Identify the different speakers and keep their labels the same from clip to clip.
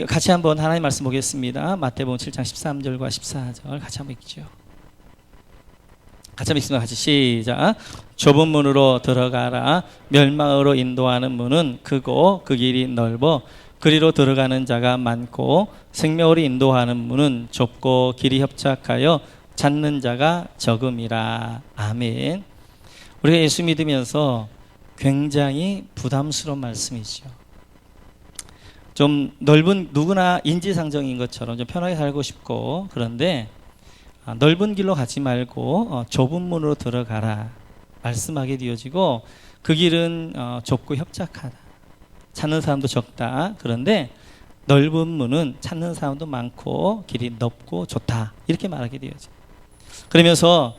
Speaker 1: 오늘 같이 한번 하나님 말씀 보겠습니다. 마태복음 7장 13절과 14절 같이 한번 읽죠. 같이 한번 읽습니다. 같이 시작. 좁은 문으로 들어가라. 멸망으로 인도하는 문은 크고 그 길이 넓어 그리로 들어가는 자가 많고 생명으로 인도하는 문은 좁고 길이 협착하여 찾는 자가 적음이라. 아멘. 우리가 예수 믿으면서 굉장히 부담스러운 말씀이죠. 좀 넓은, 누구나 인지상정인 것처럼 좀 편하게 살고 싶고, 그런데 넓은 길로 가지 말고 좁은 문으로 들어가라 말씀하게 되어지고, 그 길은 좁고 협착하다, 찾는 사람도 적다. 그런데 넓은 문은 찾는 사람도 많고 길이 넓고 좋다, 이렇게 말하게 되어져. 그러면서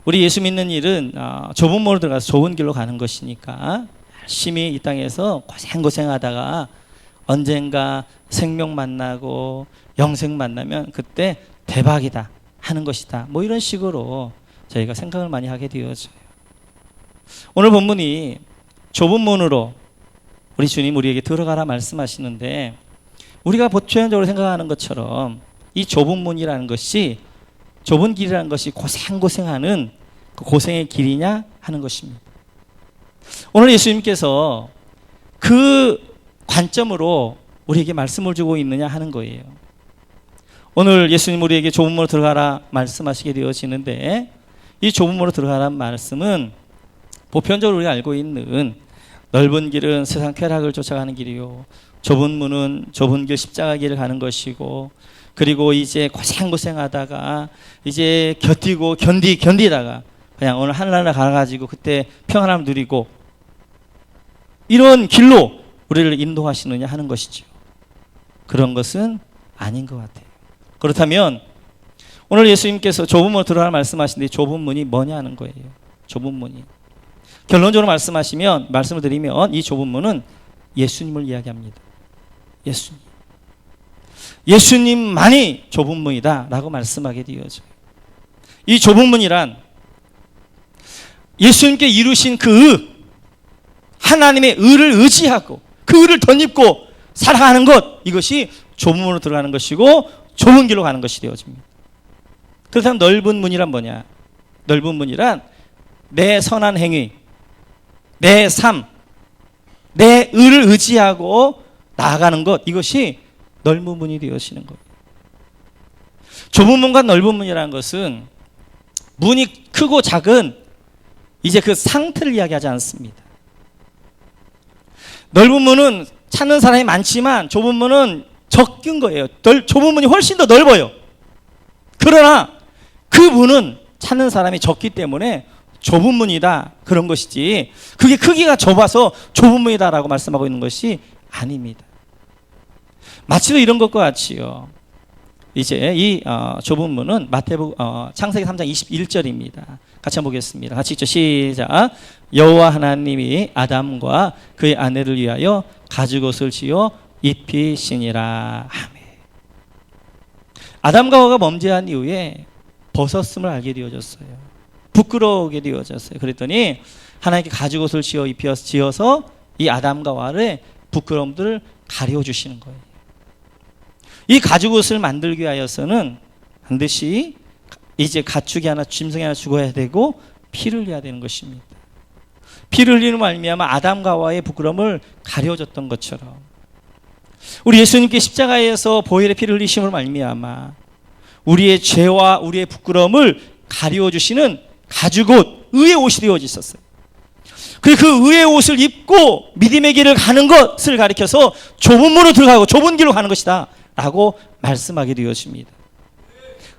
Speaker 1: 우리 예수 믿는 일은 좁은 문으로 들어가서 좁은 길로 가는 것이니까 열심히 이 땅에서 고생하다가 언젠가 생명 만나고 영생 만나면 그때 대박이다 하는 것이다, 뭐 이런 식으로 저희가 생각을 많이 하게 되어져요. 오늘 본문이 좁은 문으로 우리 주님 우리에게 들어가라 말씀하시는데, 우리가 보편적으로 생각하는 것처럼 이 좁은 문이라는 것이, 좁은 길이라는 것이 고생하는 그 고생의 길이냐 하는 것입니다. 오늘 예수님께서 그 관점으로 우리에게 말씀을 주고 있느냐 하는 거예요. 오늘 예수님 우리에게 좁은 문으로 들어가라 말씀하시게 되어지는데, 이 좁은 문으로 들어가라는 말씀은 보편적으로 우리가 알고 있는 넓은 길은 세상 쾌락을 쫓아가는 길이요, 좁은 문은 좁은 길 십자가 길을 가는 것이고, 그리고 이제 고생하다가 이제 견디다가 그냥 오늘 하늘나라 가가지고 그때 평안함을 누리고, 이런 길로 우리를 인도하시느냐 하는 것이죠. 그런 것은 아닌 것 같아요. 그렇다면 오늘 예수님께서 좁은 문으로 들어가라 말씀하시는데, 좁은 문이 뭐냐 하는 거예요. 좁은 문이, 결론적으로 말씀을 드리면 이 좁은 문은 예수님을 이야기합니다. 예수님만이 좁은 문이다 라고 말씀하게 되어져요. 이 좁은 문이란 예수님께 이루신 그 하나님의 의를 의지하고 그 의를 덧입고 살아가는 것, 이것이 좁은 문으로 들어가는 것이고 좁은 길로 가는 것이 되어집니다. 그렇다면 넓은 문이란 뭐냐? 넓은 문이란 내 선한 행위, 내 삶, 내 의를 의지하고 나아가는 것, 이것이 넓은 문이 되어지는 거예요. 좁은 문과 넓은 문이라는 것은 문이 크고 작은 이제 그 상태를 이야기하지 않습니다. 넓은 문은 찾는 사람이 많지만 좁은 문은 적은 거예요. 좁은 문이 훨씬 더 넓어요. 그러나 그 문은 찾는 사람이 적기 때문에 좁은 문이다 그런 것이지, 그게 크기가 좁아서 좁은 문이다라고 말씀하고 있는 것이 아닙니다. 마치도 이런 것과 같이요, 이제 이 좁은 문은 창세기 3장 21절입니다. 같이 한번 보겠습니다. 같이 읽죠. 시작. 여호와 하나님이 아담과 그의 아내를 위하여 가죽옷을 지어 입히시니라. 아멘. 아담과 하와가 범죄한 이후에 벗었음을 알게 되어졌어요. 부끄러우게 되어졌어요. 그랬더니 하나님께 가죽옷을 지어서 이 아담과 하와의 부끄러움들을 가려주시는 거예요. 이 가죽옷을 만들기 위하여서는 반드시 이제 가축이 하나, 짐승이 하나 죽어야 되고 피를 흘려야 되는 것입니다. 피를 흘리는 말미암아 아담과 하와의 부끄러움을 가려줬던 것처럼, 우리 예수님께 십자가에서 보혈의 피를 흘리심으로 말미암아 우리의 죄와 우리의 부끄러움을 가려주시는 가죽옷, 의의 옷이 되어져 있었어요. 그리고 그 의의 옷을 입고 믿음의 길을 가는 것을 가리켜서 좁은 문으로 들어가고 좁은 길로 가는 것이다 라고 말씀하게 되었습니다.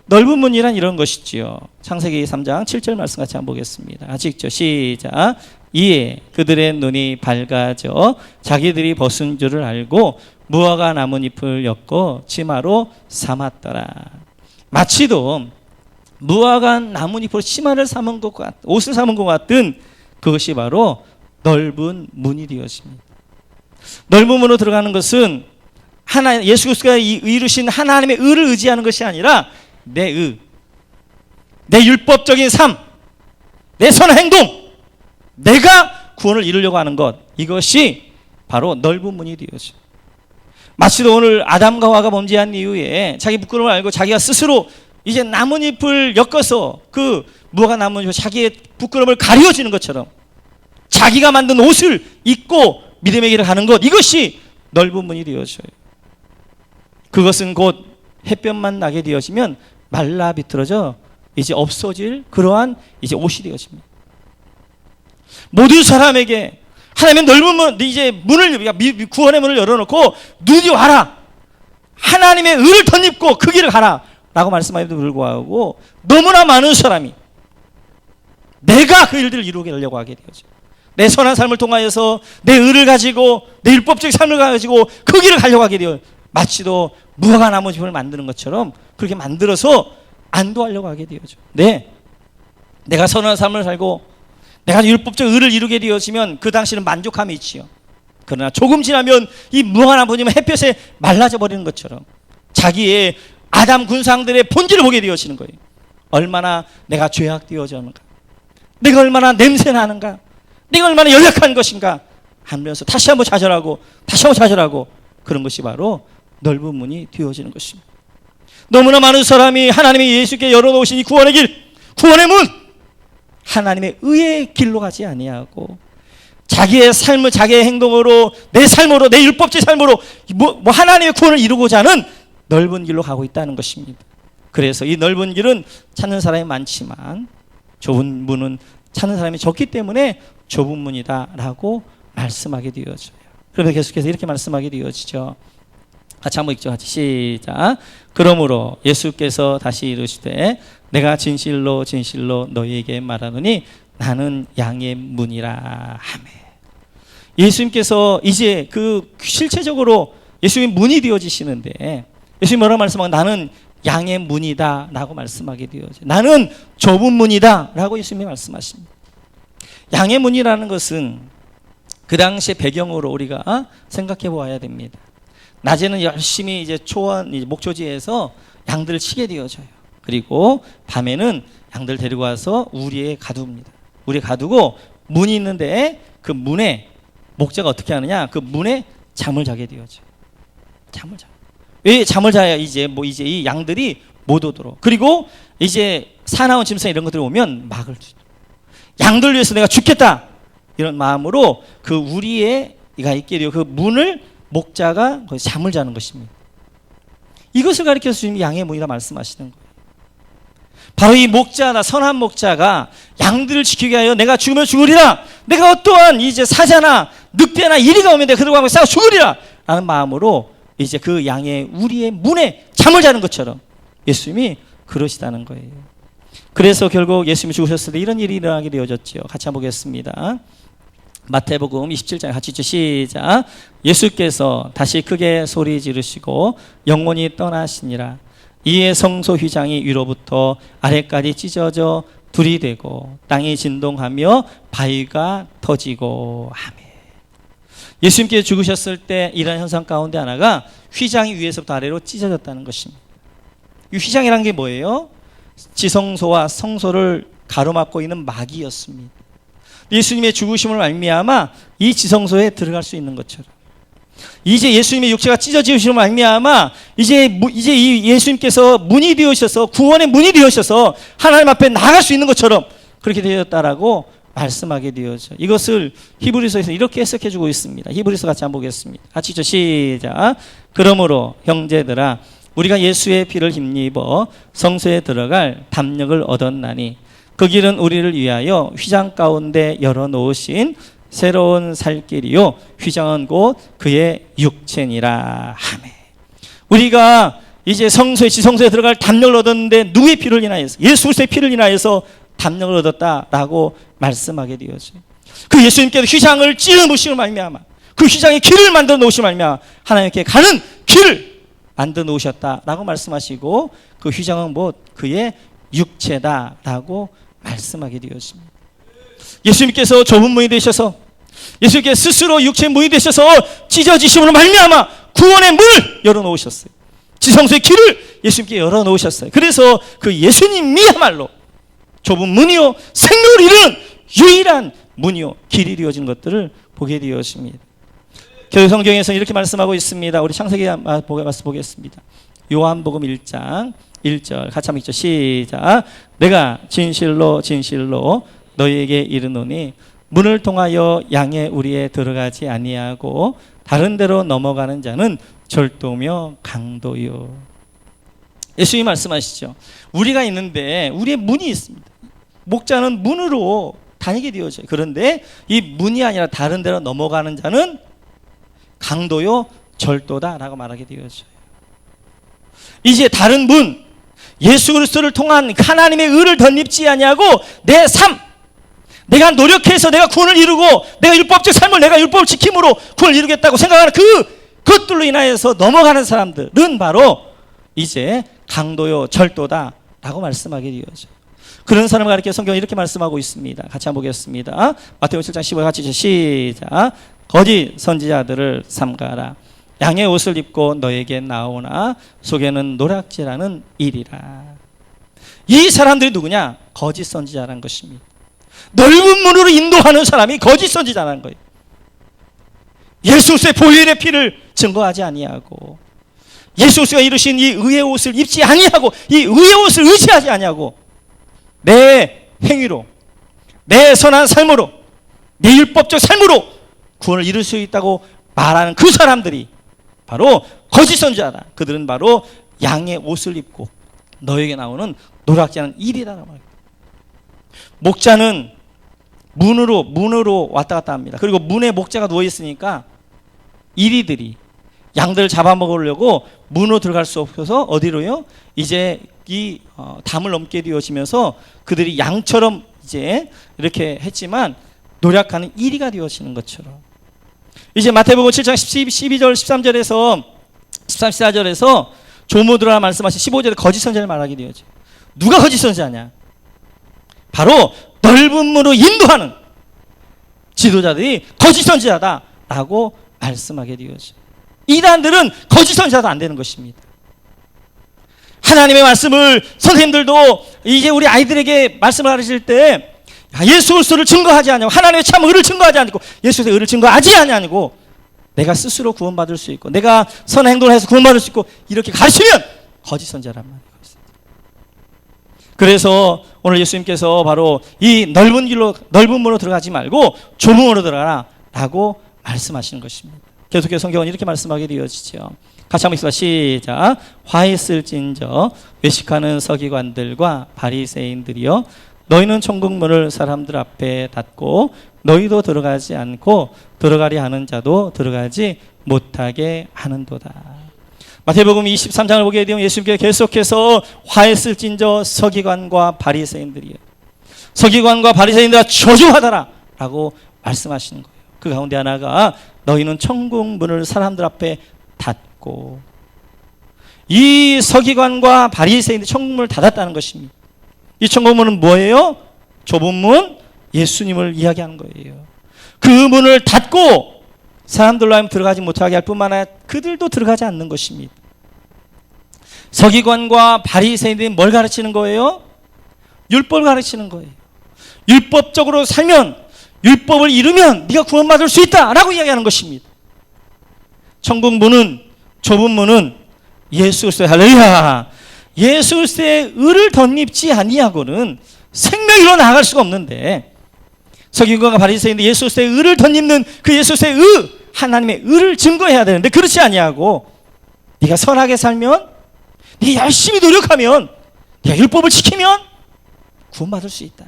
Speaker 1: 넓은 문이란 이런 것이지요. 창세기 3장 7절 말씀 같이 한번 보겠습니다. 같이 읽죠. 시작. 이에 그들의 눈이 밝아져 자기들이 벗은 줄을 알고 무화과 나뭇잎을 엮고 치마로 삼았더라. 마치도 무화과 나뭇잎으로 치마를 삼은 것 같은, 옷을 삼은 것 같은 그것이 바로 넓은 문이 되었습니다. 넓은 문으로 들어가는 것은 예수 그리스도가 이루신 하나님의 의를 의지하는 것이 아니라 내 의, 내 율법적인 삶, 내 선한 행동, 내가 구원을 이루려고 하는 것, 이것이 바로 넓은 문이 되어져. 마치도 오늘 아담과 하와가 범죄한 이후에 자기 부끄러움을 알고 자기가 스스로 이제 나뭇잎을 엮어서 그 무화과 나뭇잎 자기의 부끄러움을 가려주는 것처럼 자기가 만든 옷을 입고 믿음의 길을 가는 것, 이것이 넓은 문이 되어져요. 그것은 곧 햇볕만 나게 되어지면 말라 비틀어져 이제 없어질 그러한 이제 옷이 되어집니다. 모든 사람에게 하나님의 넓은 문, 이제 문을, 구원의 문을 열어놓고 눈이 와라, 하나님의 의를 덧입고 그 길을 가라 라고 말씀하여도 불구하고 너무나 많은 사람이 내가 그 일들을 이루게 하려고 하게 되어져. 내 선한 삶을 통하여서 내 의를 가지고 내 율법적 삶을 가지고 그 길을 가려고 하게 되어 마치도 무화과 나뭇잎을 만드는 것처럼 그렇게 만들어서 안도하려고 하게 되어져. 네, 내가 선한 삶을 살고 내가 율법적 의를 이루게 되어지면 그 당시는 만족함이 있지요. 그러나 조금 지나면 이 무화과 나뭇잎은 햇볕에 말라져 버리는 것처럼 자기의 아담 군상들의 본질을 보게 되어지는 거예요. 얼마나 내가 죄악되어졌는가, 내가 얼마나 냄새나는가, 내가 얼마나 연약한 것인가 하면서 다시 한번 좌절하고 다시 한번 좌절하고, 그런 것이 바로 넓은 문이 되어지는 것입니다. 너무나 많은 사람이 하나님의 예수께 열어놓으신 이 구원의 길, 구원의 문, 하나님의 의의 길로 가지 아니하고 자기의 삶을 자기의 행동으로, 내 삶으로, 내 율법적 삶으로 하나님의 구원을 이루고자 하는 넓은 길로 가고 있다는 것입니다. 그래서 이 넓은 길은 찾는 사람이 많지만 좁은 문은 찾는 사람이 적기 때문에 좁은 문이다라고 말씀하게 되어져요. 그러면 계속해서 이렇게 말씀하게 되어지죠. 같이 한번 읽죠. 같이 시작. 그러므로 예수께서 다시 이르시되 내가 진실로 진실로 너희에게 말하노니 나는 양의 문이라 하매. 예수님께서 이제 그 실체적으로 예수님 문이 되어지시는데 예수님 뭐라고 말씀하고 나는 양의 문이다 라고 말씀하게 되어져. 나는 좁은 문이다 라고 예수님이 말씀하십니다. 양의 문이라는 것은 그 당시의 배경으로 우리가 생각해 보아야 됩니다. 낮에는 열심히 이제 초원 목초지에서 양들을 치게 되어져요. 그리고 밤에는 양들 데리고 와서 우리에 가둡니다. 우리에 가두고 문이 있는데 그 문에 목자가 어떻게 하느냐? 그 문에 잠을 자게 되어져요. 잠을 자. 왜 잠을 자야 이제 이 양들이 못 오도록. 그리고 이제 사나운 짐승 이런 것들이 오면 막을 주. 양들 위해서 내가 죽겠다 이런 마음으로 그 우리에가 있게 되어 그 문을 목자가 거기서 잠을 자는 것입니다. 이것을 가리켜서 주님이 양의 문이라 말씀하시는 거예요. 바로 이 목자나 선한 목자가 양들을 지키게 하여 내가 죽으면 죽으리라, 내가 어떠한 이제 사자나 늑대나 이리가 오면 내가 그들과 싸워 죽으리라 라는 마음으로 이제 그 양의 우리의 문에 잠을 자는 것처럼 예수님이 그러시다는 거예요. 그래서 결국 예수님이 죽으셨을 때 이런 일이 일어나게 되어졌죠. 같이 한번 보겠습니다. 마태복음 27장 같이 읽죠. 시작. 예수께서 다시 크게 소리 지르시고 영원히 떠나시니라. 이에 성소 휘장이 위로부터 아래까지 찢어져 둘이 되고 땅이 진동하며 바위가 터지고 하며. 예수님께서 죽으셨을 때 이런 현상 가운데 하나가 휘장이 위에서부터 아래로 찢어졌다는 것입니다. 이 휘장이란 게 뭐예요? 지성소와 성소를 가로막고 있는 막이었습니다. 예수님의 죽으심을 말미암아 이 지성소에 들어갈 수 있는 것처럼 이제 예수님의 육체가 찢어지심을 말미암아 이제 이 예수님께서 문이 되어셔서 구원의 문이 되어셔서 하나님 앞에 나아갈 수 있는 것처럼 그렇게 되었다라고 말씀하게 되어져. 이것을 히브리서에서 이렇게 해석해 주고 있습니다. 히브리서 같이 한번 보겠습니다. 같이 죠. 시작. 그러므로 형제들아 우리가 예수의 피를 힘입어 성소에 들어갈 담력을 얻었나니 그 길은 우리를 위하여 휘장 가운데 열어놓으신 새로운 살길이요 휘장은 곧 그의 육체니라 하매. 우리가 이제 지성소에 들어갈 담력을 얻었는데 누구의 피를 인하여서? 예수 그리스도의 피를 인하여서 담력을 얻었다라고 말씀하게 되었어요. 그 예수님께서 휘장을 찢어놓으심을 말미암아 그 휘장의 길을 만들어 놓으심을 말미암아 하나님께 가는 길을 만들어 놓으셨다라고 말씀하시고 그 휘장은 뭐 그의 육체다라고 말씀하게 되었습니다. 예수님께서 좁은 문이 되셔서 예수님께서 스스로 육체의 문이 되셔서 찢어지심으로 말미암아 구원의 문을 열어놓으셨어요. 지성소의 길을 예수님께 열어놓으셨어요. 그래서 그 예수님이야말로 좁은 문이요 생명을 이루는 유일한 문이요 길이 되어진 것들을 보게 되었습니다. 교회 성경에서 이렇게 말씀하고 있습니다. 우리 창세기 보겠습니다. 요한복음 1장 1절 같이 한번 읽죠. 시작. 내가 진실로 진실로 너희에게 이르노니 문을 통하여 양의 우리에 들어가지 아니하고 다른 데로 넘어가는 자는 절도며 강도요. 예수님이 말씀하시죠. 우리가 있는데 우리의 문이 있습니다. 목자는 문으로 다니게 되어져요. 그런데 이 문이 아니라 다른 데로 넘어가는 자는 강도요 절도다라고 말하게 되어져요. 이제 다른 문, 예수 그리스도를 통한 하나님의 의를 덧입지 아니하고 내 삶, 내가 노력해서 내가 구원을 이루고 내가 율법적 삶을 내가 율법을 지킴으로 구원을 이루겠다고 생각하는 그것들로 인하여서 넘어가는 사람들은 바로 이제 강도요 절도다라고 말씀하게 되어져요. 그런 사람을 가리켜 성경이 이렇게 말씀하고 있습니다. 같이 한번 보겠습니다. 마태복음 7장 15절 같이 시작. 거짓 선지자들을 삼가라. 양의 옷을 입고 너에게 나오나 속에는 노략질하는 일이라. 이 사람들이 누구냐? 거짓 선지자라는 것입니다. 넓은 문으로 인도하는 사람이 거짓 선지자라는 거예요. 예수 그리스도의 보혈의 피를 증거하지 아니하고 예수 그리스도가 이루신 이 의의 옷을 입지 아니하고 이 의의 옷을 의지하지 아니하고 내 행위로 내 선한 삶으로 내 율법적 삶으로 구원을 이룰 수 있다고 말하는 그 사람들이 바로 거짓 선지자다. 그들은 바로 양의 옷을 입고 너에게 나오는 노략질하는 일이라는 말입니다. 목자는 문으로 왔다 갔다 합니다. 그리고 문에 목자가 누워 있으니까 이리들이 양들을 잡아먹으려고 문으로 들어갈 수 없어서 어디로요? 이제 이 담을 넘게 되어지면서 그들이 양처럼 이제 이렇게 했지만 노략하는 이리가 되어지는 것처럼 이제 마태복음 7장 12절 13절에서 13, 14절에서 조무드라 말씀하신 15절에 거짓 선지자를 말하게 되어져. 누가 거짓 선지자냐? 바로 넓은 문으로 인도하는 지도자들이 거짓 선지자다라고 말씀하게 되어져. 이단들은 거짓 선지자도 안 되는 것입니다. 하나님의 말씀을 선생님들도 이제 우리 아이들에게 말씀을 가르칠 때 예수 그리스도를 증거하지 않냐고 하나님의 참 의를 증거하지 않고 예수의 의를 증거하지 않냐고 내가 스스로 구원받을 수 있고 내가 선한 행동을 해서 구원받을 수 있고 이렇게 가르치면 거짓 선지자란 말이에요. 그래서 오늘 예수님께서 바로 이 넓은 문으로 들어가지 말고 좁은 문으로 들어가라 라고 말씀하시는 것입니다. 계속해서 성경은 이렇게 말씀하게 되어지죠. 같이 한번 읽습니다. 시작. 화 있을진저 외식하는 서기관들과 바리새인들이여 너희는 천국문을 사람들 앞에 닫고 너희도 들어가지 않고 들어가려 하는 자도 들어가지 못하게 하는도다. 마태복음 23장을 보게 되면 예수님께서 계속해서 화했을진저 서기관과 바리새인들이여 서기관과 바리새인들아 저주하더라 라고 말씀하시는 거예요. 그 가운데 하나가 너희는 천국문을 사람들 앞에 닫고 이 서기관과 바리새인들 천국문을 닫았다는 것입니다. 이 천국문은 뭐예요? 좁은 문, 예수님을 이야기하는 거예요. 그 문을 닫고 사람들로 하여금 들어가지 못하게 할 뿐만 아니라 그들도 들어가지 않는 것입니다. 서기관과 바리새인들이 뭘 가르치는 거예요? 율법을 가르치는 거예요. 율법적으로 살면 율법을 이루면 네가 구원받을 수 있다라고 이야기하는 것입니다. 천국 문은 좁은 문은 예수 그리스도의 할렐루야 예수 그리스도의 의를 덧입지 아니하고는 생명으로 나아갈 수가 없는데 서기관과 바리새인들 예수 그리스도의 의를 덧입는 그 예수 그리스도의 의 하나님의 의를 증거해야 되는데 그렇지 아니하고 네가 선하게 살면 네가 열심히 노력하면 네가 율법을 지키면 구원받을 수 있다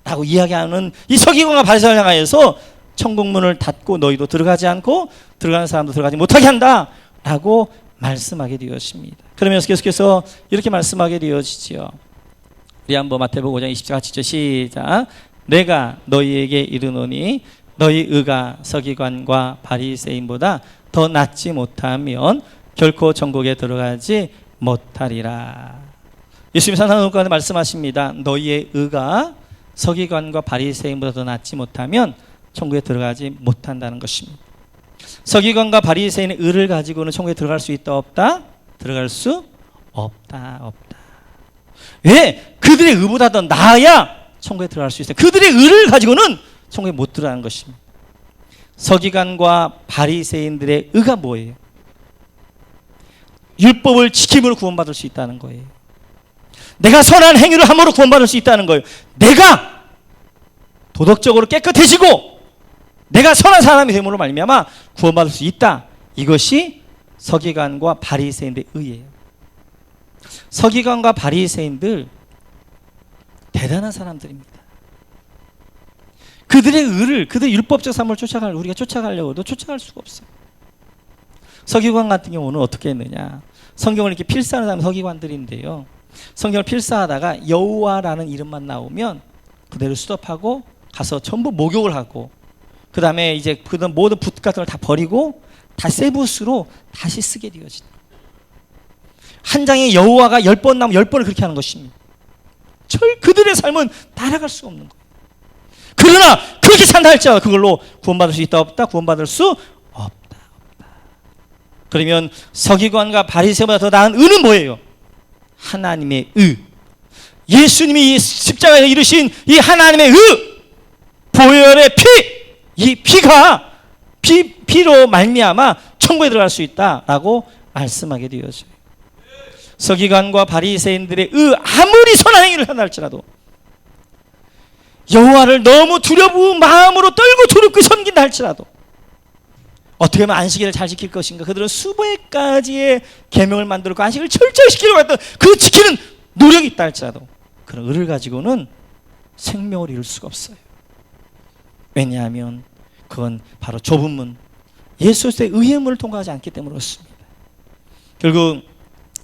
Speaker 1: 라고 이야기하는 이 서기관과 바리새인을 향하여서 천국문을 닫고 너희도 들어가지 않고 들어가는 사람도 들어가지 못하게 한다 라고 말씀하게 되었습니다. 그러면서 계속해서 이렇게 말씀하게 되어지죠. 우리 한번 마태복음 5장 20절 같이 시작. 내가 너희에게 이르노니 너희 의가 서기관과 바리새인보다 더 낫지 못하면 결코 천국에 들어가지 못하리라. 예수님 산상수훈 가운데 말씀하십니다. 너희의 의가 서기관과 바리새인보다 더 낫지 못하면 천국에 들어가지 못한다는 것입니다. 서기관과 바리새인의 의를 가지고는 천국에 들어갈 수 있다 없다? 들어갈 수 없다. 왜? 그들의 의보다 더 나아야 천국에 들어갈 수 있어요. 그들의 의를 가지고는 천국에 못 들어가는 것입니다. 서기관과 바리새인들의 의가 뭐예요? 율법을 지킴으로 구원받을 수 있다는 거예요. 내가 선한 행위를 함으로 구원받을 수 있다는 거예요. 내가 도덕적으로 깨끗해지고 내가 선한 사람이 됨으로 말미암아 구원받을 수 있다. 이것이 서기관과 바리새인들의 의예요. 서기관과 바리새인들 대단한 사람들입니다. 그들의 의를, 그들의 율법적 삶을 우리가 쫓아가려고 해도 쫓아갈 수가 없어요. 서기관 같은 경우는 어떻게 했느냐? 성경을 이렇게 필사하는 사람이 서기관들인데요. 성경을 필사하다가 여호와라는 이름만 나오면 그대로 스톱하고 가서 전부 목욕을 하고, 그 다음에 이제 그 모든 붓 같은 걸 다 버리고 다 세붓으로 다시 쓰게 되어진다. 한 장에 여호와가 10번 나오면 10번을 그렇게 하는 것입니다. 그들의 삶은 따라갈 수 없는 거예요. 그러나 그렇게 산다 할지라도 그걸로 구원받을 수 있다 없다? 구원받을 수 없다. 그러면 서기관과 바리새인보다 더 나은 의는 뭐예요? 하나님의 의. 예수님이 십자가에서 이루신 이 하나님의 의, 보혈의 피, 이 피가 피로 말미암아 천국에 들어갈 수 있다라고 말씀하게 되어져요. 서기관과 바리새인들의 의, 아무리 선한 행위를 한다 할지라도 여호와를 너무 두려운 마음으로 떨고 두렵게 섬긴다 할지라도 어떻게 하면 안식일을 잘 지킬 것인가? 그들은 수백 가지의 계명을 만들고 안식일을 철저히 지키려고 했던 그 지키는 노력이 있다 할지라도 그런 의를 가지고는 생명을 이룰 수가 없어요. 왜냐하면 그건 바로 좁은 문, 예수 그리스도의 의의 문을 통과하지 않기 때문에 그렇습니다. 결국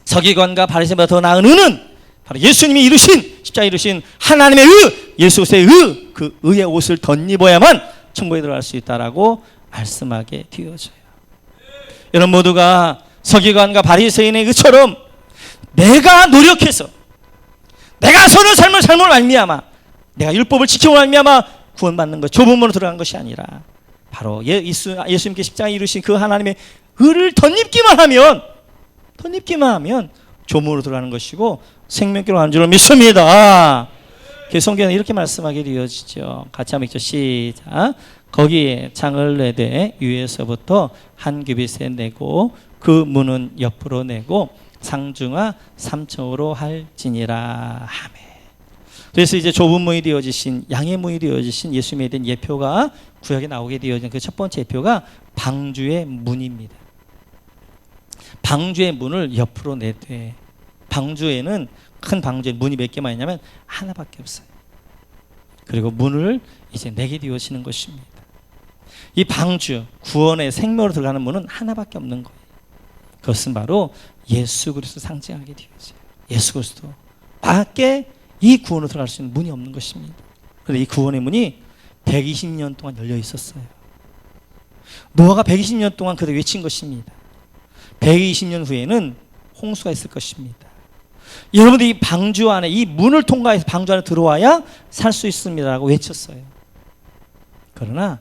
Speaker 1: 서기관과 바리새인보다 더 나은 의는 바로 예수님이 이루신, 십자가에 이루신 하나님의 의, 예수 그리스도의 의, 그 의의 옷을 덧입어야만 천국에 들어갈 수 있다라고 말씀하게 되어져요. 여러분 모두가 서기관과 바리새인의 의처럼 내가 노력해서 내가 선한 삶을 말미암아 내가 율법을 지키고 말미암아 구원받는 것, 좁은 문으로 들어간 것이 아니라 바로 예수님께 십자가에 이루신 그 하나님의 의를 덧입기만 하면 좁은 문으로 들어가는 것이고 생명길로 가는 줄로 믿습니다. 성경은 이렇게 말씀하게 되어지죠. 같이 한번 읽죠. 시작. 거기에 창을 내되 위에서부터 한 규빗에 내고 그 문은 옆으로 내고 상중하 3층으로 할지니라. 아멘. 그래서 이제 좁은 문이 되어지신, 양의 문이 되어지신 예수님에 대한 예표가 구약에 나오게 되어진 그 첫 번째 예표가 방주의 문입니다. 방주의 문을 옆으로 내되, 방주에는 큰 방주에 문이 몇 개만 있냐면 하나밖에 없어요. 그리고 문을 이제 내게 되어지는 것입니다. 이 방주, 구원의 생명으로 들어가는 문은 하나밖에 없는 거예요. 그것은 바로 예수 그리스도 상징하게 되어져요. 예수 그리스도 밖에 이 구원으로 들어갈 수 있는 문이 없는 것입니다. 그런데 이 구원의 문이 120년 동안 열려 있었어요. 노아가 120년 동안 그를 외친 것입니다. 120년 후에는 홍수가 있을 것입니다. 여러분들이 이 방주 안에, 이 문을 통과해서 방주 안에 들어와야 살 수 있습니다라고 외쳤어요. 그러나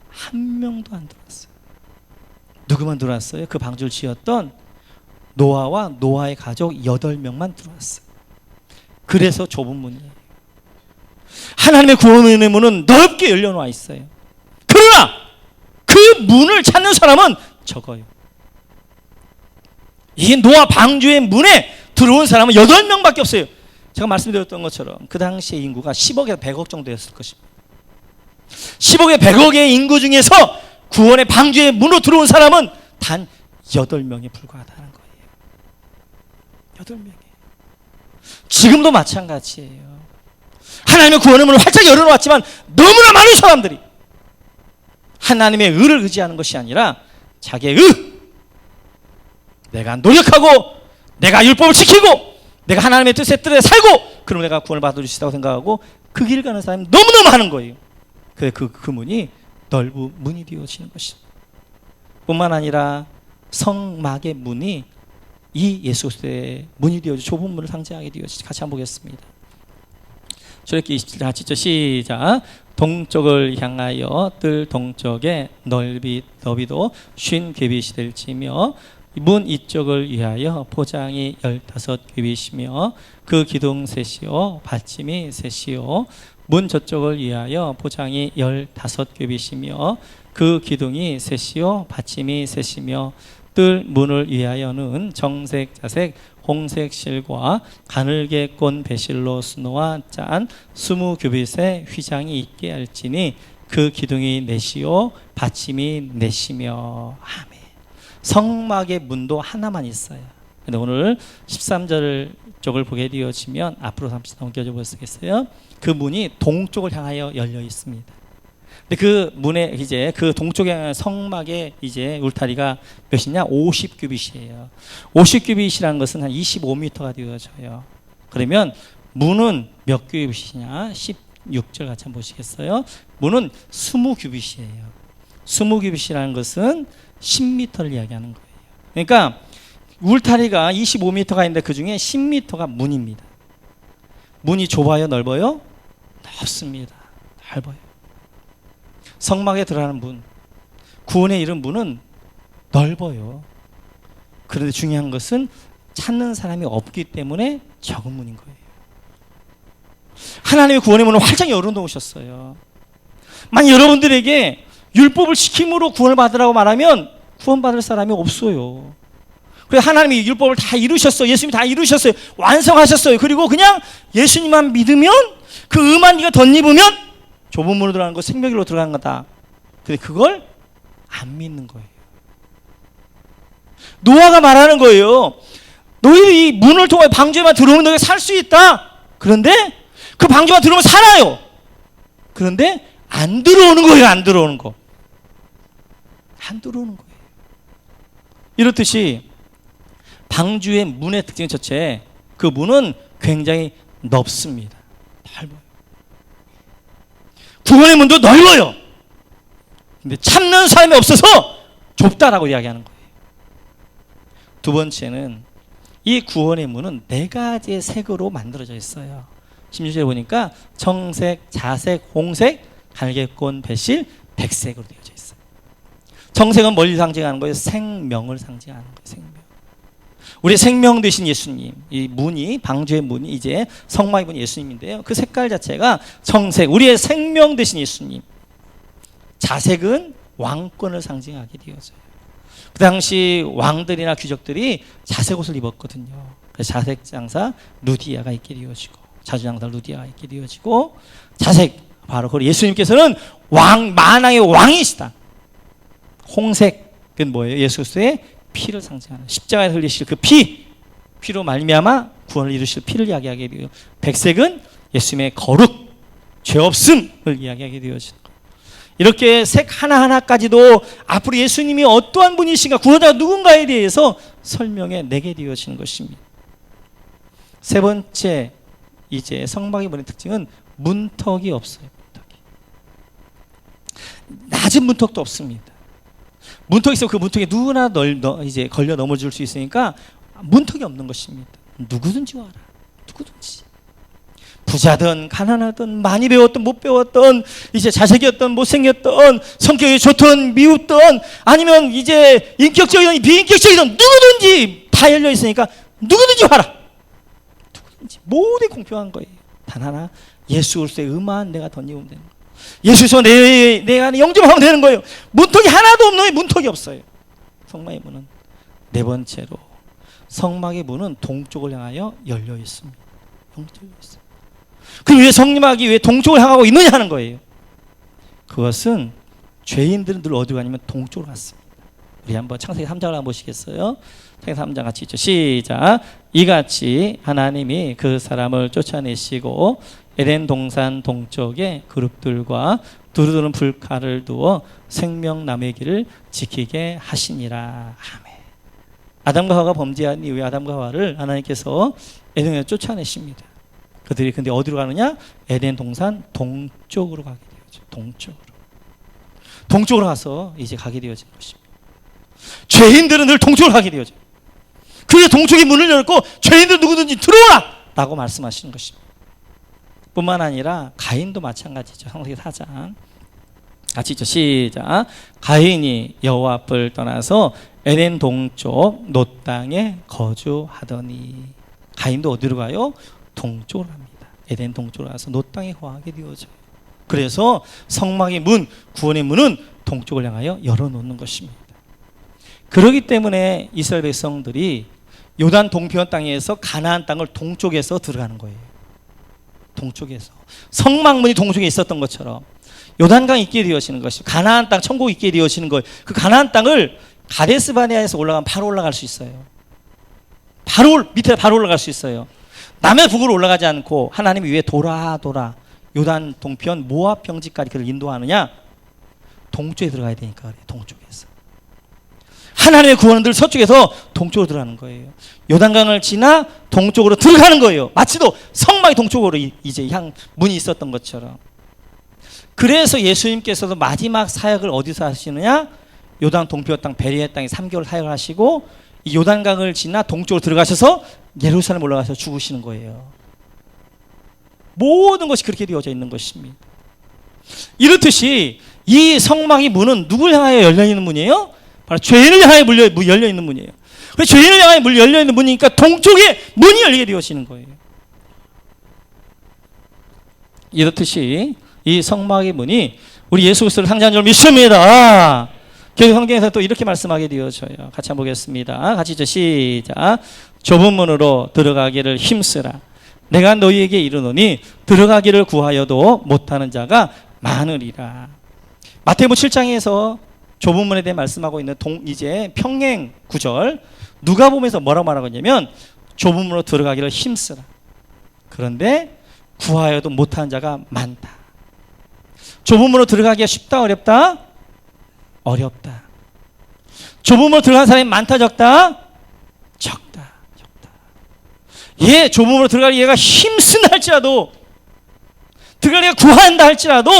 Speaker 1: 한 명도 안 들어왔어요. 누구만 들어왔어요? 그 방주를 지었던 노아와 노아의 가족 8명만 들어왔어요. 그래서 좁은 문이에요. 하나님의 구원의 문은 넓게 열려놓아 있어요. 그러나 그 문을 찾는 사람은 적어요. 이 노아 방주의 문에 들어온 사람은 8명밖에 없어요. 제가 말씀드렸던 것처럼 그 당시의 인구가 10억에서 100억 정도였을 것입니다. 10억에 100억의 인구 중에서 구원의 방주의 문으로 들어온 사람은 단 8명에 불과하다는 거예요. 8명이에요. 지금도 마찬가지예요. 하나님의 구원의 문을 활짝 열어놓았지만 너무나 많은 사람들이 하나님의 의를 의지하는 것이 아니라 자기의 의, 내가 노력하고 내가 율법을 지키고 내가 하나님의 뜻에 살고 그럼 내가 구원을 받을 수 있다고 생각하고 그 길을 가는 사람이 너무너무 많은 거예요. 그래 그 문이 넓은 문이 되어지는 것입니다. 뿐만 아니라 성막의 문이 이 예수 그리스도의 문이 되어져 좁은 문을 상징하게 되어지죠. 같이 한번 보겠습니다. 출애굽기 27장 같이 읽죠. 시작. 동쪽을 향하여 뜰 동쪽에 너비도 50규빗이 될지며 문 이쪽을 위하여 포장이 15규빗이며 그 기둥 셋이요 받침이 셋이요 문 저쪽을 위하여 포장이 15규빗이며 그 기둥이 셋이요 받침이 셋이며 뜰 문을 위하여는 정색, 자색, 홍색 실과 가늘게 꼰 배실로 수놓아 짠 20규빗의 휘장이 있게 할지니 그 기둥이 넷이요 받침이 넷이며. 아멘. 성막의 문도 하나만 있어요. 근데 오늘 13절 쪽을 보게 되어지면 앞으로 잠시 넘겨져 보시겠어요? 그 문이 동쪽을 향하여 열려 있습니다. 근데 그 문에 이제 그 동쪽에 향한 성막의 이제 울타리가 몇이냐? 50규빗이에요. 50규빗이라는 것은 한 25m가 되어져요. 그러면 문은 몇 규빗이냐? 16절 같이 한번 보시겠어요? 문은 20규빗이에요. 20규빗이라는 것은 10m를 이야기하는 거예요. 그러니까 울타리가 25m가 있는데 그 중에 10m가 문입니다. 문이 좁아요? 넓어요? 넓습니다. 넓어요. 성막에 들어가는 문, 구원에 이른 문은 넓어요. 그런데 중요한 것은 찾는 사람이 없기 때문에 적은 문인 거예요. 하나님의 구원의 문을 활짝 열어놓으셨어요. 만약 여러분들에게 율법을 지킴으로 구원을 받으라고 말하면 구원받을 사람이 없어요. 그래서 하나님이 율법을 다 이루셨어요. 예수님이 다 이루셨어요. 완성하셨어요. 그리고 그냥 예수님만 믿으면 그 의만 네가 덧입으면 좁은 문으로 들어가는 거 생명길로 들어가는 거다. 근데 그걸 안 믿는 거예요. 노아가 말하는 거예요. 너희들이 이 문을 통해 방주에만 들어오면 너희가 살 수 있다. 그런데 그 방주만 들어오면 살아요. 그런데 안 들어오는 거예요. 안 들어오는 거. 안 들어오는 거예요. 이렇듯이 방주의 문의 특징 첫째, 그 문은 굉장히 넓습니다. 넓어요. 구원의 문도 넓어요. 근데 참는 사람이 없어서 좁다라고 이야기하는 거예요. 두 번째는 이 구원의 문은 네 가지의 색으로 만들어져 있어요. 16절에 보니까 정색, 자색, 홍색, 갈개꼰, 배실, 백색으로 되어져 있어요. 정색은 뭘 상징하는 거예요? 생명을 상징하는 거예요. 생명. 우리 생명 되신 예수님, 이 문이, 방주의 문이 이제 성막의 문이 예수님인데요. 그 색깔 자체가 정색, 우리의 생명 되신 예수님. 자색은 왕권을 상징하게 되어져요. 그 당시 왕들이나 귀족들이 자색 옷을 입었거든요. 그래서 자색 장사 루디아가 있게 되어지고, 자주장사 루디아가 있게 되어지고, 자색, 바로 그 예수님께서는 왕, 만왕의 왕이시다. 홍색은 뭐예요? 예수 그리스도의 피를 상징하는, 십자가에 흘리실 그 피로 말미암아 구원을 이루실 피를 이야기하게 되고요. 백색은 예수님의 거룩, 죄 없음을 이야기하게 되어지는 거예요. 이렇게 색 하나하나까지도 앞으로 예수님이 어떠한 분이신가, 구원자가 누군가에 대해서 설명해 내게 되어지는 것입니다. 세 번째, 이제 성막의 문의 특징은 문턱이 없어요. 문턱이. 낮은 문턱도 없습니다. 문턱이 있으면 그 문턱에 누구나 이제 걸려 넘어질 수 있으니까 문턱이 없는 것입니다. 누구든지 와라. 누구든지. 부자든 가난하든 많이 배웠든 못 배웠든 이제 자식이었든 못생겼든 성격이 좋든 미웠든 아니면 이제 인격적이든 비인격적이든 누구든지 다 열려 있으니까 누구든지 와라. 누구든지. 모두 공평한 거예요. 단 하나, 예수 그리스도의 의만 내가 덧입으면 되는 거예요. 예수에서 내 안에 영접하면 되는 거예요. 문턱이 하나도 없는, 문턱이 없어요. 성막의 문은. 네 번째로, 성막의 문은 동쪽을 향하여 열려 있습니다. 열려 있어요. 그럼 왜 성막이 왜 동쪽을 향하고 있느냐 하는 거예요. 그것은 죄인들은 늘 어디로 가냐면 동쪽으로 갔습니다. 우리 한번 창세기 3장을 한번 보시겠어요? 창세기 3장 같이 있죠. 시작. 이같이 하나님이 그 사람을 쫓아내시고 에덴 동산 동쪽에 그룹들과 두루두는 불칼을 두어 생명나무의 길을 지키게 하시니라. 아멘. 아담과 하와가 범죄한 이후에 아담과 하와를 하나님께서 에덴에 쫓아내십니다. 그들이 근데 어디로 가느냐? 에덴 동산 동쪽으로 가게 되어져. 동쪽으로 가서 이제 가게 되어진 것입니다. 죄인들은 늘 동쪽으로 가게 되어져. 그래서 동쪽의 문을 열고 죄인들 누구든지 들어오라! 라고 말씀하시는 것입니다. 뿐만 아니라 가인도 마찬가지죠. 창세기 4장 같이 있죠. 시작. 가인이 여호와 앞을 떠나서 에덴 동쪽 놋 땅에 거주하더니. 가인도 어디로 가요? 동쪽으로 갑니다. 에덴 동쪽으로 가서 놋 땅에 거하게 되어져요. 그래서 성막의 문, 구원의 문은 동쪽을 향하여 열어놓는 것입니다. 그렇기 때문에 이스라엘 백성들이 요단 동편 땅에서 가나안 땅을 동쪽에서 들어가는 거예요. 동쪽에서. 성막문이 동쪽에 있었던 것처럼 요단강 있게 되어지는 것이고 가나안 땅, 천국 있게 되어지는 거예요. 그 가나안 땅을 가데스 바네아에서 올라가면 바로 올라갈 수 있어요. 밑에 바로 올라갈 수 있어요. 남의 북으로 올라가지 않고 하나님이 왜 돌아 요단 동편 모압 평지까지 그를 인도하느냐? 동쪽에 들어가야 되니까 그래요. 동쪽에서. 하나님의 구원은 늘 서쪽에서 동쪽으로 들어가는 거예요. 요단강을 지나 동쪽으로 들어가는 거예요. 마치도 성막이 동쪽으로 이제 문이 있었던 것처럼. 그래서 예수님께서도 마지막 사역을 어디서 하시느냐? 요단 동편 땅 베리의 땅에 3개월 사역을 하시고 이 요단강을 지나 동쪽으로 들어가셔서 예루살렘 올라가서 죽으시는 거예요. 모든 것이 그렇게 되어져 있는 것입니다. 이렇듯이 이 성막의 문은 누굴 향하여 열려있는 문이에요? 바로 죄인을 향하여 열려있는 문이에요. 그래서 죄인을 향하여 열려있는 문이니까 동쪽에 문이 열리게 되어지는 거예요. 이렇듯이 이 성막의 문이 우리 예수 그리스도를 상징하는 줄 믿습니다. 그래서 성경에서 또 이렇게 말씀하게 되어져요. 같이 한번 보겠습니다. 같이 시작. 좁은 문으로 들어가기를 힘쓰라. 내가 너희에게 이르노니 들어가기를 구하여도 못하는 자가 많으리라. 마태복음 7장에서 좁은 문에 대해 말씀하고 있는 이제 평행 구절, 누가복음에서 뭐라고 말하고 있냐면 좁은 문으로 들어가기를 힘쓰라. 그런데 구하여도 못하는 자가 많다. 좁은 문으로 들어가기가 쉽다, 어렵다? 어렵다. 좁은 문으로 들어가는 사람이 많다, 적다? 적다. 좁은 문으로 들어가기 얘가 힘쓴다 할지라도, 들어가기가 구한다 할지라도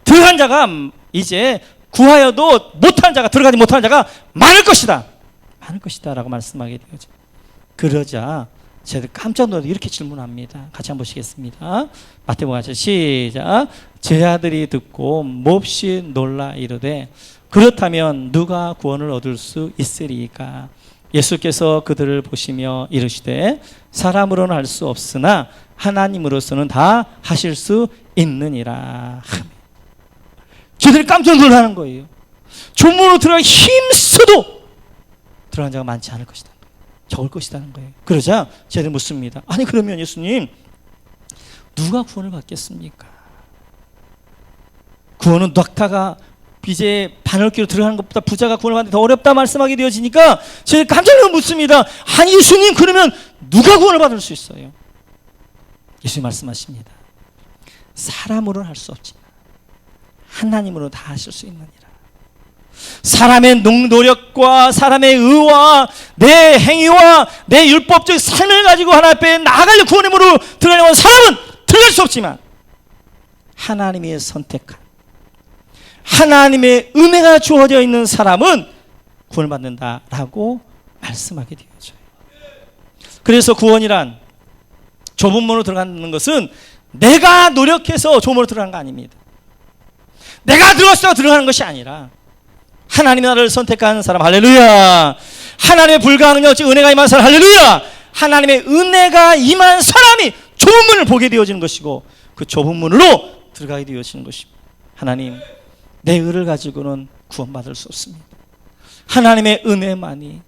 Speaker 1: 들어간 자가 이제 구하여도 못하는 자가, 들어가지 못하는 자가 많을 것이다. 많을 것이다 라고 말씀하게 되죠. 그러자 제가 깜짝 놀라서 이렇게 질문합니다. 같이 한번 보시겠습니다. 마태복음 시작. 제 아들이 듣고 몹시 놀라 이르되 그렇다면 누가 구원을 얻을 수 있으리까? 예수께서 그들을 보시며 이르시되 사람으로는 할 수 없으나 하나님으로서는 다 하실 수 있느니라. 저들이 깜짝 놀라는 거예요. 조문으로 들어가기 힘써도 들어간 자가 많지 않을 것이다. 적을 것이라는 거예요. 그러자 저희들 묻습니다. 아니 그러면 예수님 누가 구원을 받겠습니까? 구원은 낙타가 이제 바늘기로 들어가는 것보다 부자가 구원을 받는 데 더 어렵다 말씀하게 되어지니까 저희들 깜짝 놀라 묻습니다. 아니 예수님 그러면 누가 구원을 받을 수 있어요? 예수님 말씀하십니다. 사람으로는 할 수 없지만 하나님으로 다 하실 수 있느니라. 사람의 노력과 사람의 의와 내 행위와 내 율법적 삶을 가지고 하나님 앞에 나아가려 구원의 문으로 들어가려고 하는 사람은 들어갈 수 없지만 하나님이 선택한 하나님의 은혜가 주어져 있는 사람은 구원을 받는다라고 말씀하게 되어져요. 그래서 구원이란 좁은 문으로 들어가는 것은 내가 노력해서 좁은 문으로 들어가는 거 아닙니다. 내가 들어갔다고 들어가는 것이 아니라 하나님이 나를 선택한 사람, 할렐루야. 하나님의 불가항 능력, 은혜가 임한 사람, 할렐루야. 하나님의 은혜가 임한 사람이 좁은 문을 보게 되어지는 것이고 그 좁은 문으로 들어가게 되어지는 것입니다. 하나님, 내 의를 가지고는 구원받을 수 없습니다. 하나님의 은혜만이,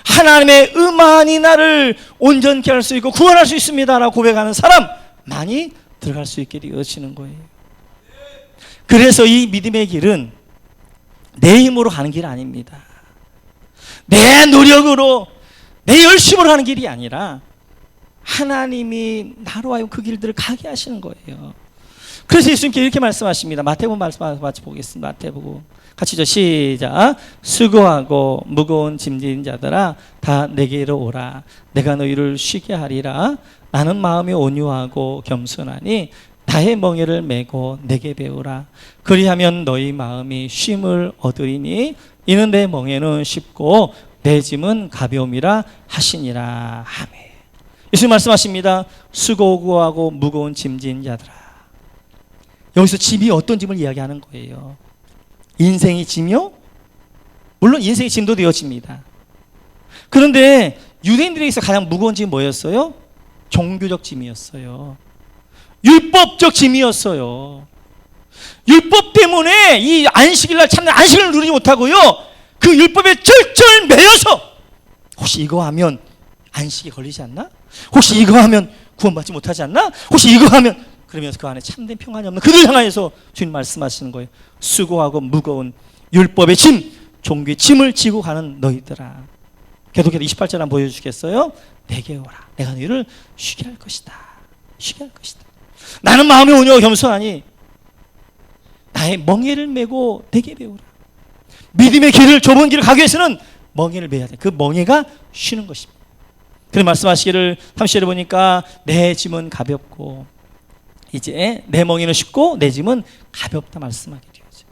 Speaker 1: 하나님의 의만이 나를 온전케 할 수 있고 구원할 수 있습니다라고 고백하는 사람만이 들어갈 수 있게 되어지는 거예요. 그래서 이 믿음의 길은 내 힘으로 가는 길 아닙니다. 내 노력으로 내 열심으로 가는 길이 아니라 하나님이 나로 하여금 그 길들을 가게 하시는 거예요. 그래서 예수님께 이렇게 말씀하십니다. 마태복음 말씀 같이 보겠습니다. 마태복음 같이 시작. 수고하고 무거운 짐진 자들아 다 내게로 오라. 내가 너희를 쉬게 하리라. 나는 마음이 온유하고 겸손하니 나의 멍에를 메고 내게 배우라. 그리하면 너희 마음이 쉼을 얻으리니 이는 내 멍에는 쉽고 내 짐은 가벼움이라 하시니라. 아멘. 예수님 말씀하십니다. 수고하고 무거운 짐진 자들아. 여기서 짐이 어떤 짐을 이야기하는 거예요? 인생의 짐이요? 물론 인생의 짐도 되어집니다. 그런데 유대인들에게서 가장 무거운 짐이 뭐였어요? 종교적 짐이었어요. 율법적 짐이었어요. 율법 때문에 이 안식일날 참된 안식을 누리지 못하고요, 그 율법에 절절 매여서 혹시 이거 하면 안식이 걸리지 않나? 혹시 이거 하면 구원받지 못하지 않나? 혹시 이거 하면, 그러면서 그 안에 참된 평안이 없는 그들 향해서 주님 말씀하시는 거예요. 수고하고 무거운 율법의 짐, 종교의 짐을 지고 가는 너희들아. 계속해서 28절 한번 보여주시겠어요? 내게 오라. 내가 너희를 쉬게 할 것이다. 쉬게 할 것이다. 나는 마음이 온유하고 겸손하니 나의 멍에를 메고 내게 배우라. 믿음의 길을, 좁은 길을 가기 위해서는 멍에를 메야 돼. 그 멍에가 쉬는 것입니다. 그래서 말씀하시기를 30절에 보니까 내 짐은 가볍고, 이제 내 멍에는 쉽고 내 짐은 가볍다 말씀하게 되어져.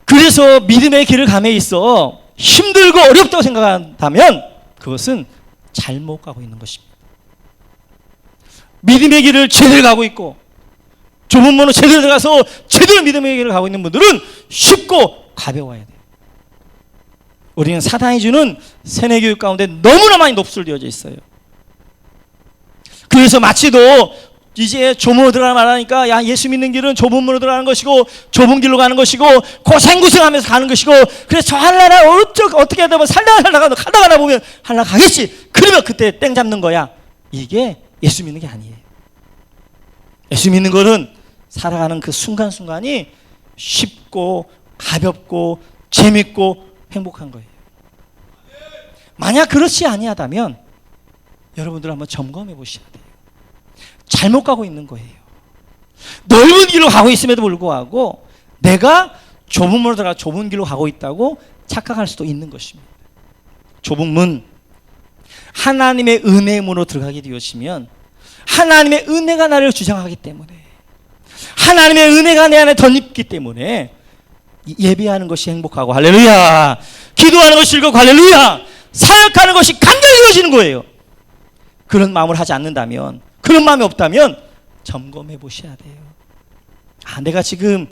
Speaker 1: 그래서 믿음의 길을 감에 있어 힘들고 어렵다고 생각한다면 그것은 잘못 가고 있는 것입니다. 믿음의 길을 제대로 가고 있고 좁은 문으로 제대로 들어가서 제대로 믿음의 길을 가고 있는 분들은 쉽고 가벼워야 돼요. 우리는 사단이 주는 세뇌교육 가운데 너무나 많이 노출되어져 있어요. 그래서 마치도 이제 좁은 문으로 들어가라 말하니까, 야, 예수 믿는 길은 좁은 문으로 들어가는 것이고 좁은 길로 가는 것이고 고생고생하면서 가는 것이고, 그래서 저 한나라 어떻게 하다 보면 살다가 보면 한나라 가겠지. 그러면 그때 땡 잡는 거야. 이게 예수 믿는 게 아니에요. 예수 믿는 거는 살아가는 그 순간순간이 쉽고 가볍고 재밌고 행복한 거예요. 만약 그렇지 아니하다면 여러분들 한번 점검해 보셔야 돼요. 잘못 가고 있는 거예요. 넓은 길로 가고 있음에도 불구하고 내가 좁은 문으로 들어가 좁은 길로 가고 있다고 착각할 수도 있는 것입니다. 좁은 문, 하나님의 은혜의 문으로 들어가게 되어지면 하나님의 은혜가 나를 주장하기 때문에, 하나님의 은혜가 내 안에 덧입기 때문에 예배하는 것이 행복하고 할렐루야, 기도하는 것이 즐겁고 할렐루야, 사역하는 것이 간절히 이루어지는 거예요. 그런 마음을 하지 않는다면, 그런 마음이 없다면 점검해 보셔야 돼요. 아, 내가 지금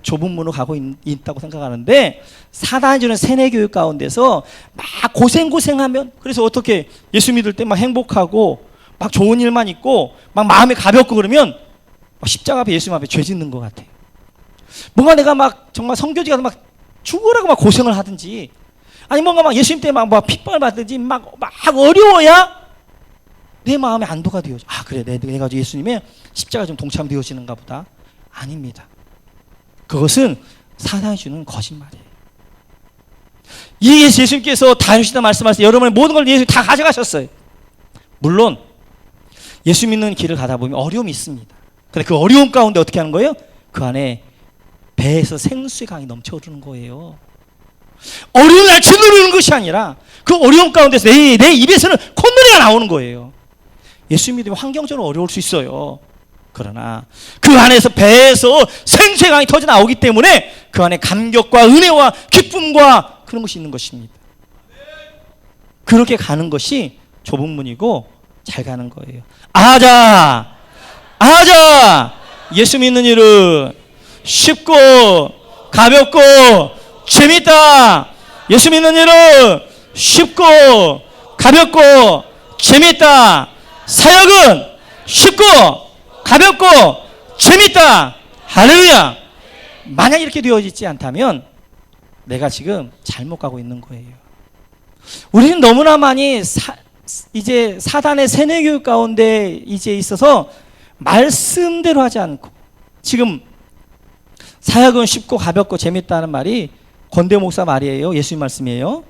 Speaker 1: 좁은 문으로 가고 있다고 생각하는데 사단이 주는 세뇌교육 가운데서 막 고생하면, 그래서 어떻게 예수 믿을 때 막 행복하고 막 좋은 일만 있고 막 마음이 가볍고 그러면 막 십자가 앞에, 예수님 앞에 죄 짓는 것 같아요. 뭔가 내가 막 정말 성교지 가서 막 죽으라고 막 고생을 하든지, 아니 뭔가 막 예수님 때 막 핍박을 받든지 막 어려워야 내 마음에 안도가 되어져. 아, 그래, 내가 예수님의 십자가 좀 동참되어지는가 보다. 아닙니다. 그것은 사단이 주는 거짓말이에요. 이 예수님께서 다 해주시다 말씀하셨어요. 여러분의 모든 걸 예수님이 다 가져가셨어요. 물론 예수 믿는 길을 가다 보면 어려움이 있습니다. 근데 그 어려움 가운데 어떻게 하는 거예요? 그 안에 배에서 생수의 강이 넘쳐 흐르는 거예요. 어려운 날 짓누르는 것이 아니라 그 어려움 가운데서 내 입에서는 콧노래가 나오는 거예요. 예수 믿으면 환경적으로 어려울 수 있어요. 그러나 그 안에서 배에서 생수의 강이 터져 나오기 때문에 그 안에 감격과 은혜와 기쁨과 그런 것이 있는 것입니다. 그렇게 가는 것이 좁은 문이고 잘 가는 거예요. 아자! 예수 믿는 일은 쉽고 가볍고 재밌다. 예수 믿는 일은 쉽고 가볍고 재밌다. 사역은 쉽고 가볍고 재밌다. 할렐루야. 만약 이렇게 되어지지 않다면 내가 지금 잘못 가고 있는 거예요. 우리는 너무나 많이 이제 사단의 세뇌교육 가운데 이제 있어서 말씀대로 하지 않고, 지금 사역은 쉽고 가볍고 재밌다는 말이 권대 목사 말이에요? 예수님 말씀이에요?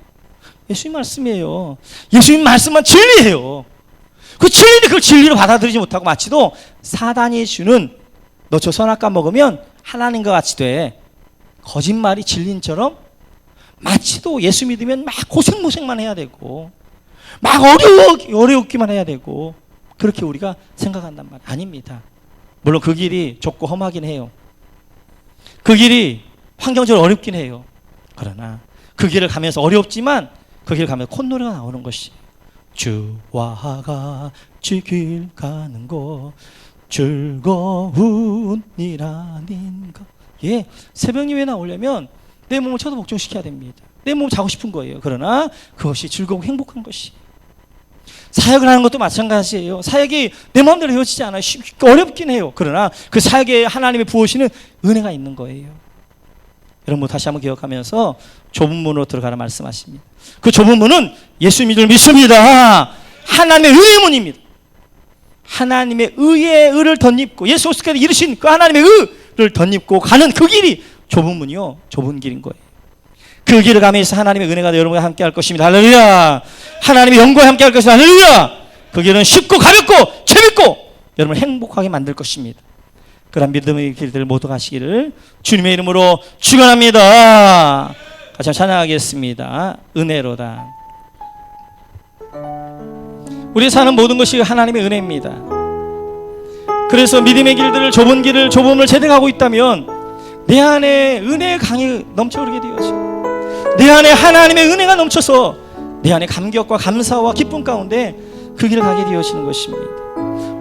Speaker 1: 예수님 말씀이에요. 예수님 말씀만 진리예요. 그 진리인데 그걸 진리로 받아들이지 못하고 마치도 사단이 주는 너 저 선악과 먹으면 하나님과 같이 돼, 거짓말이 진리인처럼 마치도 예수 믿으면 막 고생만 해야 되고 막 어려웠기만 해야 되고 그렇게 우리가 생각한단 말이에요. 아닙니다. 물론 그 길이 좁고 험하긴 해요. 그 길이 환경적으로 어렵긴 해요. 그러나 그 길을 가면서 어렵지만 그 길을 가면서 콧노래가 나오는 것이 주와 같이 길 가는 거 즐거운 일 아닌가. 예, 새벽 예배 나오려면 내 몸을 쳐도 복종시켜야 됩니다. 내 몸을 자고 싶은 거예요. 그러나 그것이 즐거우고 행복한 것이. 사역을 하는 것도 마찬가지예요. 사역이 내 마음대로 이루어지지 않아요. 어렵긴 해요. 그러나 그 사역에 하나님의 부으시는 은혜가 있는 거예요. 여러분 다시 한번 기억하면서 좁은 문으로 들어가라 말씀하십니다. 그 좁은 문은 예수 믿습니다. 하나님의 의의 문입니다. 하나님의 의의 의를 덧입고 예수 그리스도께서 이루신 그 하나님의 의를 덧입고 가는 그 길이 좁은 문이요, 좁은 길인 거예요. 그 길을 가면서 하나님의 은혜가 여러분과 함께 할 것입니다. 할렐루야. 하나님의 영광과 함께 할 것입니다. 할렐루야. 그 길은 쉽고 가볍고 재밌고 여러분을 행복하게 만들 것입니다. 그런 믿음의 길들 모두 가시기를 주님의 이름으로 축원합니다. 같이 한번 찬양하겠습니다. 은혜로다. 우리 사는 모든 것이 하나님의 은혜입니다. 그래서 믿음의 길들을 좁은 길을 좁음을 제대로 있다면 내 안에 은혜의 강이 넘쳐흐르게 되어져. 내 안에 하나님의 은혜가 넘쳐서 내 안에 감격과 감사와 기쁨 가운데 그 길을 가게 되어지는 것입니다.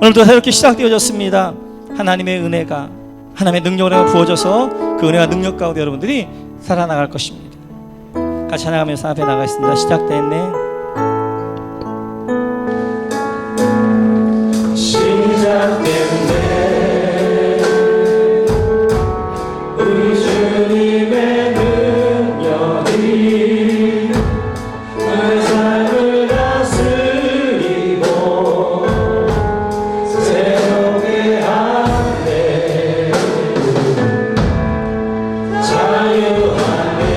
Speaker 1: 오늘도 새롭게 시작되어졌습니다. 하나님의 은혜가 하나님의 능력으로 부어져서 그 은혜와 능력 가운데 여러분들이 살아나갈 것입니다. 같이 찬양하면서 앞에 나가겠습니다. 시작됐네. 시작됐네. 우리 주님의 능력이 내 삶을 다스리고 새롭게 하네. 자유하네.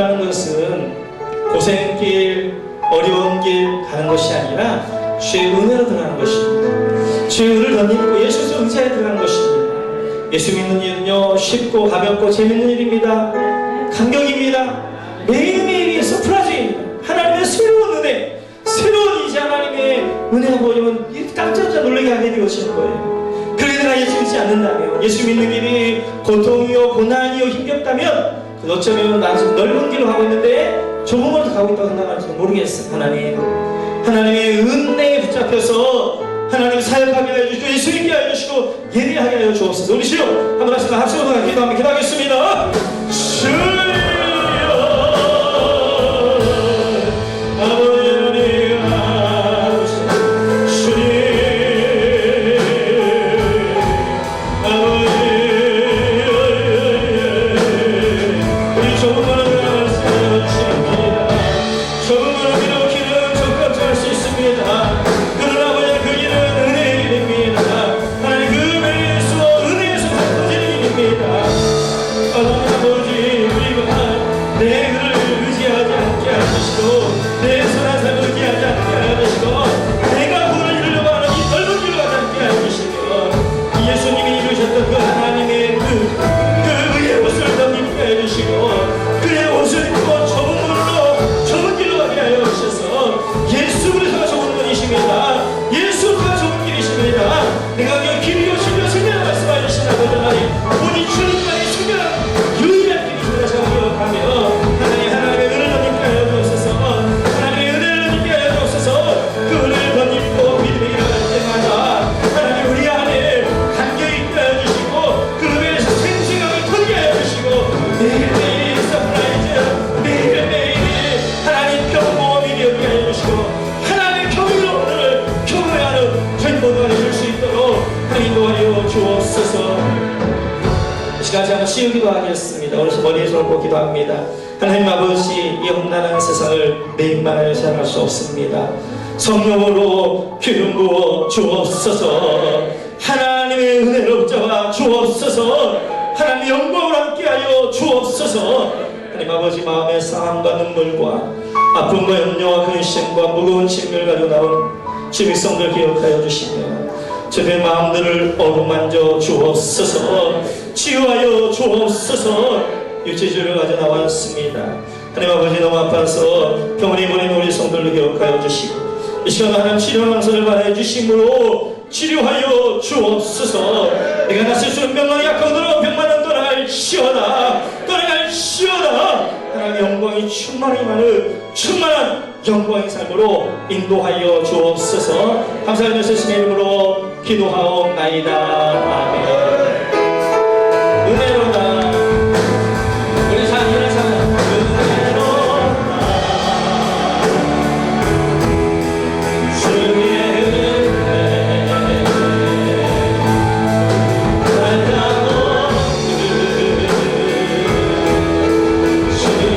Speaker 1: 은혜라는 것은 고생길, 어려운 길 가는 것이 아니라 주의 은혜로 들어가는 것입니다. 주의 은혜를 덧입고 예수 그리스도 의지하여 들어가는 것입니다. 예수 믿는 일은요, 쉽고 가볍고 재밌는 일입니다. 감격입니다. 매일매일이 서프라이즈입니다. 하나님의 새로운 은혜, 새로운 이제 하나님의 은혜가 보이면 깜짝깜짝 놀라게 하게 되어지는 거예요. 그러게 내가 예수 믿지 않는다면, 예수 믿는 길이 고통이요 고난이요 힘겹다면, 어쩌면 나 지금 넓은 길로 가고 있는데 좁은 걸로 가고 있다고 생각할지 모르겠어요. 하나님의 은혜에 붙잡혀서 하나님 사역하게 하여 주시고 예수 믿게 하여 주시고 예배하게 하여 주옵소서. 우리 주여 한번 하시고 합심으로 기도하며 기도하겠습니다. 주여 치우기도 하겠습니다. 오늘 머리에 손을 꽂고 기도합니다. 하나님 아버지, 이 험난한 세상을 내 입만 하여 살아갈 수 없습니다. 성령으로 기름 부어 주옵소서. 하나님의 은혜로 붙잡아 주옵소서. 하나님의 영광을 함께하여 주옵소서. 하나님 아버지, 마음의 상함과 눈물과 아픔과 염려와 근심과 무거운 짐을 가지고 나온 주민성들 기억하여 주시며 저의 마음들을 어루만져 주옵소서. 치유하여 주옵소서. 육체주를 가져 나왔습니다. 하나님 아버지, 너무 아파서 병원에 보낸 우리 성들을 기억하여 주시고 이 시간 하나님 치료하는 방선을 바라해 주심으로 치료하여 주옵소서. 내가 났을 수 없는 병만 약하더라 병만은 떠나갈시어다. 하나님의 영광이 충만한 영광의 삶으로 인도하여 주옵소서. 감사하며 예수님의 이름으로 기도하옵나이다. 아멘. 은혜로다. 우리 자녀를 사랑 은혜로다. 주의 은혜 하나도 주의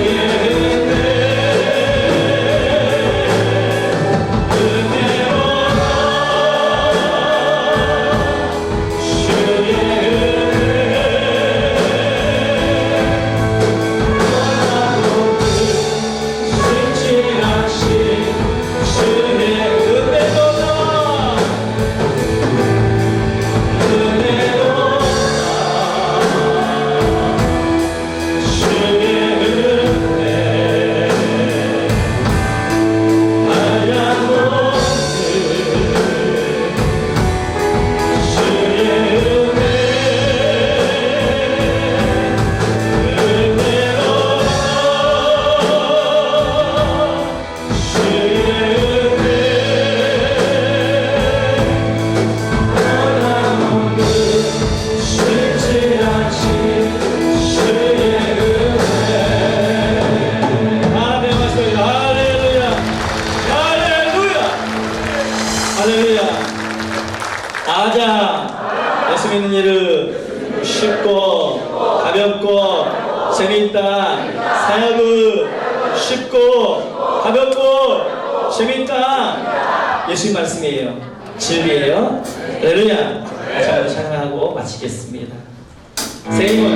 Speaker 1: 예수 믿는 일은 쉽고 가볍고 재미있다. 사역은 쉽고 가볍고 재미있다. 예수님 말씀이에요. 진리예요. 할렐루야. 다시 한번 찬양하고 마치겠습니다. 새해 복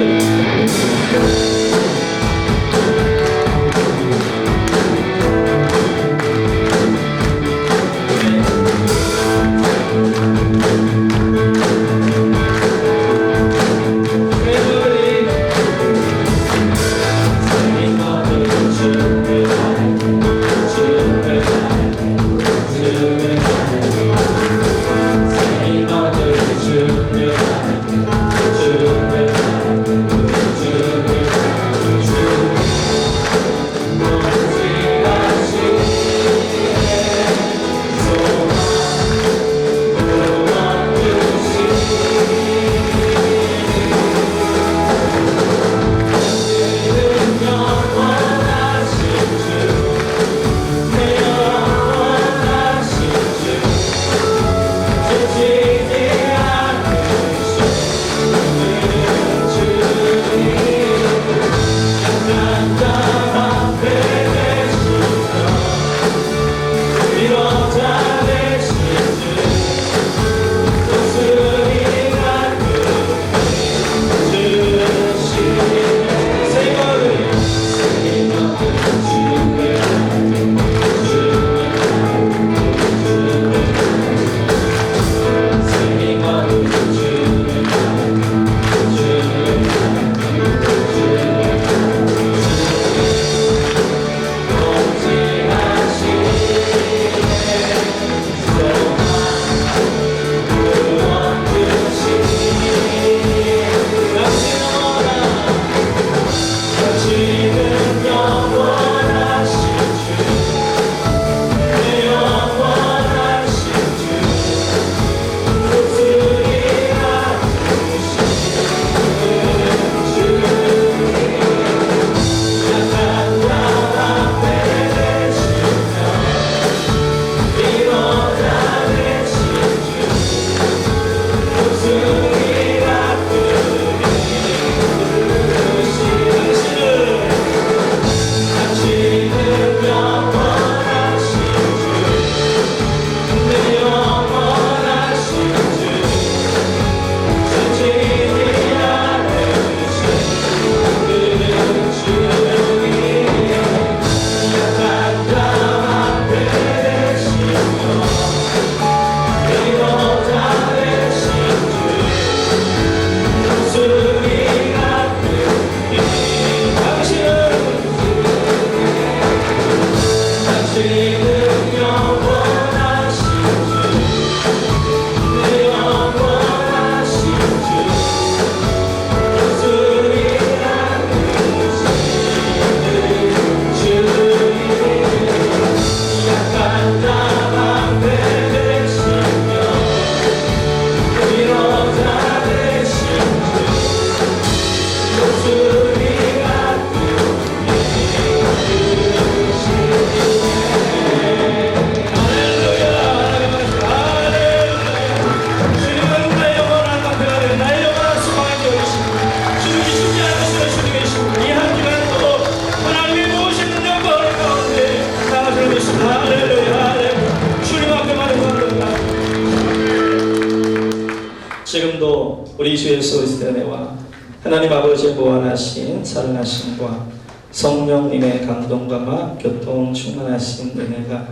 Speaker 1: 우리 주 예수 그리스도의 은혜와 하나님 아버지의 무한하신 사랑하심과 성령님의 감동과 교통 충만하신 은혜가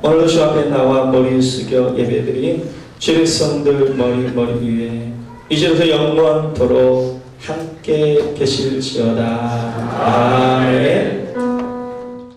Speaker 1: 오늘도 주 앞에 나와 머리 숙여 예배드린 주 백성들 머리 위에 이제부터 영원토록 함께 계실지어다. 아멘.